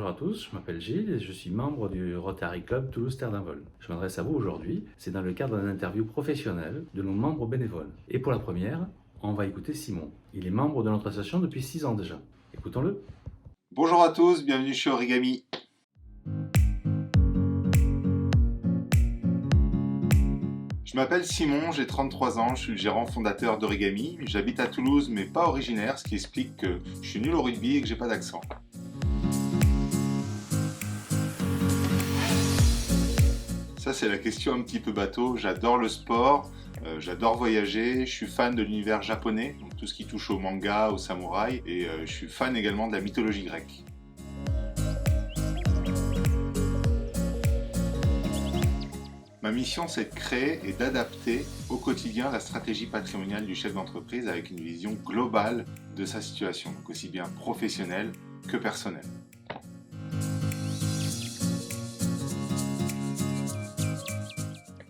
Bonjour à tous, je m'appelle Gilles et je suis membre du Rotary Club Toulouse-Terre d'Envol. Je m'adresse à vous aujourd'hui, c'est dans le cadre d'un interview professionnel de nos membres bénévoles. Et pour la première, on va écouter Simon. Il est membre de notre association depuis 6 ans déjà. Écoutons-le. Bonjour à tous, bienvenue chez Origami. Je m'appelle Simon, j'ai 33 ans, je suis le gérant fondateur d'Origami. J'habite à Toulouse mais pas originaire, ce qui explique que je suis nul au rugby et que j'ai pas d'accent. Ça c'est la question un petit peu bateau, j'adore le sport, j'adore voyager, je suis fan de l'univers japonais, donc tout ce qui touche au manga, au samouraï, et je suis fan également de la mythologie grecque. Ma mission, c'est de créer et d'adapter au quotidien la stratégie patrimoniale du chef d'entreprise avec une vision globale de sa situation, donc aussi bien professionnelle que personnelle.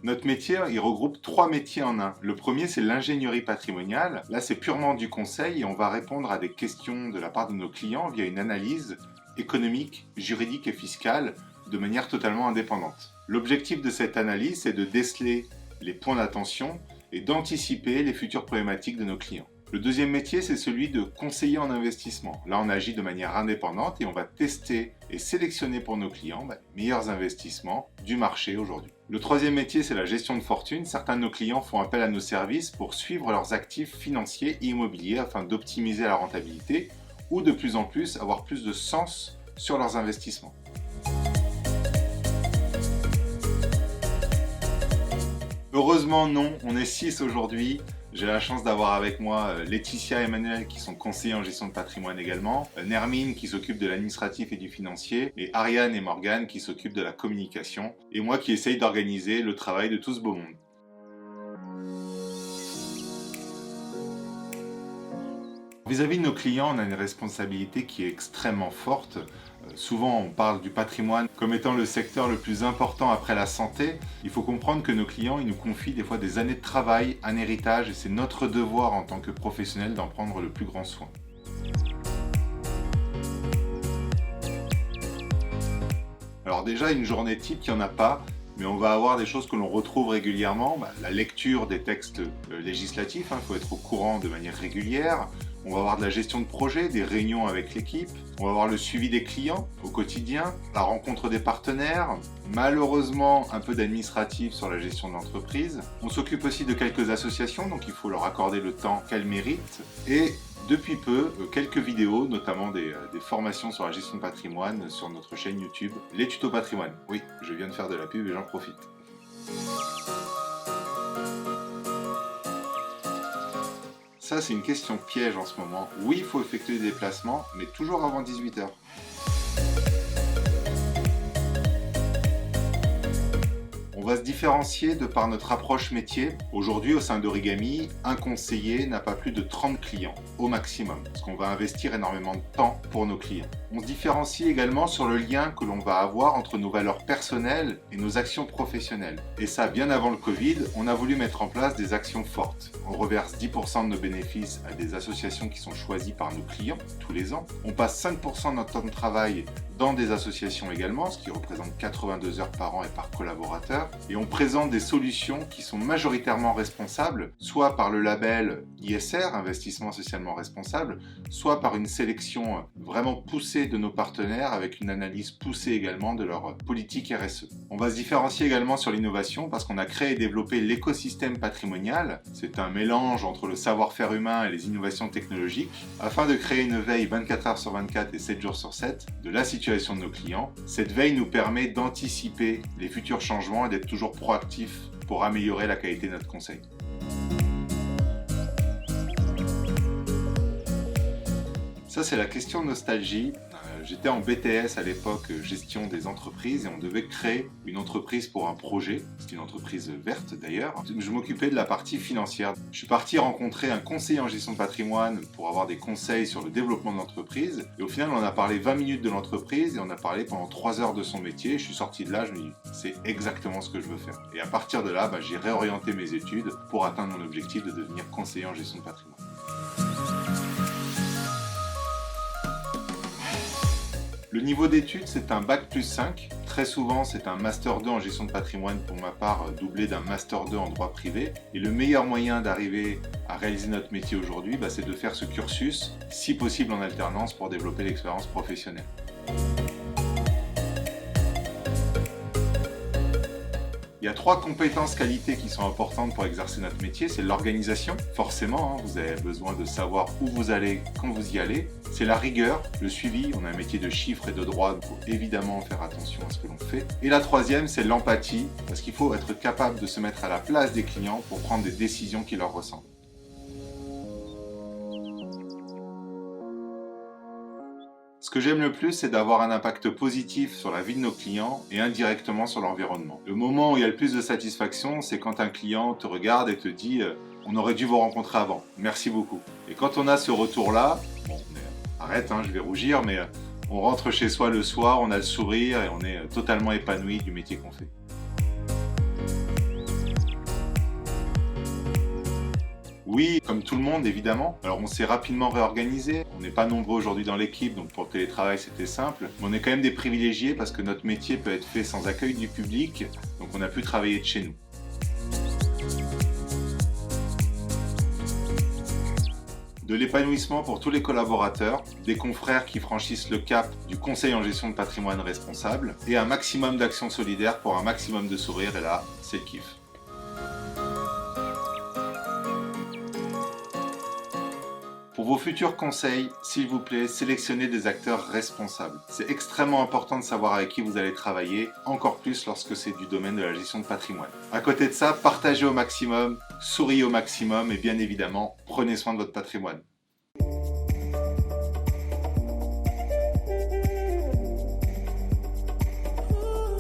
Notre métier, il regroupe 3 métiers en un. Le premier, c'est l'ingénierie patrimoniale. Là, c'est purement du conseil et on va répondre à des questions de la part de nos clients via une analyse économique, juridique et fiscale de manière totalement indépendante. L'objectif de cette analyse, c'est de déceler les points d'attention et d'anticiper les futures problématiques de nos clients. Le deuxième métier, c'est celui de conseiller en investissement. Là, on agit de manière indépendante et on va tester et sélectionner pour nos clients les meilleurs investissements du marché aujourd'hui. Le troisième métier, c'est la gestion de fortune. Certains de nos clients font appel à nos services pour suivre leurs actifs financiers et immobiliers afin d'optimiser la rentabilité ou de plus en plus avoir plus de sens sur leurs investissements. Heureusement non, on est 6 aujourd'hui. J'ai la chance d'avoir avec moi Laetitia et Emmanuel qui sont conseillers en gestion de patrimoine également, Nermine qui s'occupe de l'administratif et du financier, et Ariane et Morgane qui s'occupent de la communication, et moi qui essaye d'organiser le travail de tout ce beau monde. Vis-à-vis de nos clients, on a une responsabilité qui est extrêmement forte. Souvent, on parle du patrimoine comme étant le secteur le plus important après la santé. Il faut comprendre que nos clients, ils nous confient des fois des années de travail, un héritage, et c'est notre devoir en tant que professionnels d'en prendre le plus grand soin. Alors déjà, une journée type, il n'y en a pas, mais on va avoir des choses que l'on retrouve régulièrement. La lecture des textes législatifs, il faut être au courant de manière régulière. On va avoir de la gestion de projet, des réunions avec l'équipe. On va avoir le suivi des clients au quotidien, la rencontre des partenaires, malheureusement un peu d'administratif sur la gestion de l'entreprise. On s'occupe aussi de quelques associations, donc il faut leur accorder le temps qu'elles méritent. Et depuis peu, quelques vidéos, notamment des formations sur la gestion de patrimoine sur notre chaîne YouTube, les tutos patrimoine. Oui, je viens de faire de la pub et j'en profite. Ça, c'est une question piège en ce moment. Oui, il faut effectuer des déplacements, mais toujours avant 18 h. On va se différencier de par notre approche métier. Aujourd'hui, au sein d'Origami, un conseiller n'a pas plus de 30 clients au maximum, parce qu'on va investir énormément de temps pour nos clients. On se différencie également sur le lien que l'on va avoir entre nos valeurs personnelles et nos actions professionnelles. Et ça, bien avant le Covid, on a voulu mettre en place des actions fortes. On reverse 10% de nos bénéfices à des associations qui sont choisies par nos clients tous les ans. On passe 5% de notre temps de travail dans des associations également, ce qui représente 82 heures par an et par collaborateur. Et on présente des solutions qui sont majoritairement responsables, soit par le label ISR, Investissement Socialement Responsable, soit par une sélection vraiment poussée de nos partenaires avec une analyse poussée également de leur politique RSE. On va se différencier également sur l'innovation parce qu'on a créé et développé l'écosystème patrimonial. C'est un mélange entre le savoir-faire humain et les innovations technologiques afin de créer une veille 24 heures sur 24 et 7 jours sur 7 de la situation de nos clients. Cette veille nous permet d'anticiper les futurs changements et d'être toujours proactif pour améliorer la qualité de notre conseil. Ça, c'est la question nostalgie. J'étais en BTS à l'époque, gestion des entreprises, et on devait créer une entreprise pour un projet. C'est une entreprise verte d'ailleurs. Je m'occupais de la partie financière. Je suis parti rencontrer un conseiller en gestion de patrimoine pour avoir des conseils sur le développement de l'entreprise. Et au final, on a parlé 20 minutes de l'entreprise et on a parlé pendant 3 heures de son métier. Je suis sorti de là, je me dis, c'est exactement ce que je veux faire. Et à partir de là, j'ai réorienté mes études pour atteindre mon objectif de devenir conseiller en gestion de patrimoine. Le niveau d'études, c'est un bac+5. Très souvent, c'est un master 2 en gestion de patrimoine, pour ma part, doublé d'un master 2 en droit privé. Et le meilleur moyen d'arriver à réaliser notre métier aujourd'hui, c'est de faire ce cursus, si possible en alternance, pour développer l'expérience professionnelle. Il y a 3 compétences qualités qui sont importantes pour exercer notre métier. C'est l'organisation, forcément, vous avez besoin de savoir où vous allez quand vous y allez. C'est la rigueur, le suivi, on a un métier de chiffres et de droit, donc il faut évidemment faire attention à ce que l'on fait. Et la troisième, c'est l'empathie, parce qu'il faut être capable de se mettre à la place des clients pour prendre des décisions qui leur ressemblent. Ce que j'aime le plus, c'est d'avoir un impact positif sur la vie de nos clients et indirectement sur l'environnement. Le moment où il y a le plus de satisfaction, c'est quand un client te regarde et te dit « on aurait dû vous rencontrer avant, merci beaucoup ». Et quand on a ce retour-là, arrête, je vais rougir, mais on rentre chez soi le soir, on a le sourire et on est totalement épanoui du métier qu'on fait. Oui, comme tout le monde, évidemment. Alors, on s'est rapidement réorganisé. On n'est pas nombreux aujourd'hui dans l'équipe, donc pour le télétravail, c'était simple. Mais on est quand même des privilégiés parce que notre métier peut être fait sans accueil du public, donc on a pu travailler de chez nous. De l'épanouissement pour tous les collaborateurs, des confrères qui franchissent le cap du conseil en gestion de patrimoine responsable, et un maximum d'actions solidaires pour un maximum de sourires, et là, c'est le kiff. Pour vos futurs conseils, s'il vous plaît, sélectionnez des acteurs responsables. C'est extrêmement important de savoir avec qui vous allez travailler, encore plus lorsque c'est du domaine de la gestion de patrimoine. À côté de ça, partagez au maximum, souriez au maximum et bien évidemment, prenez soin de votre patrimoine.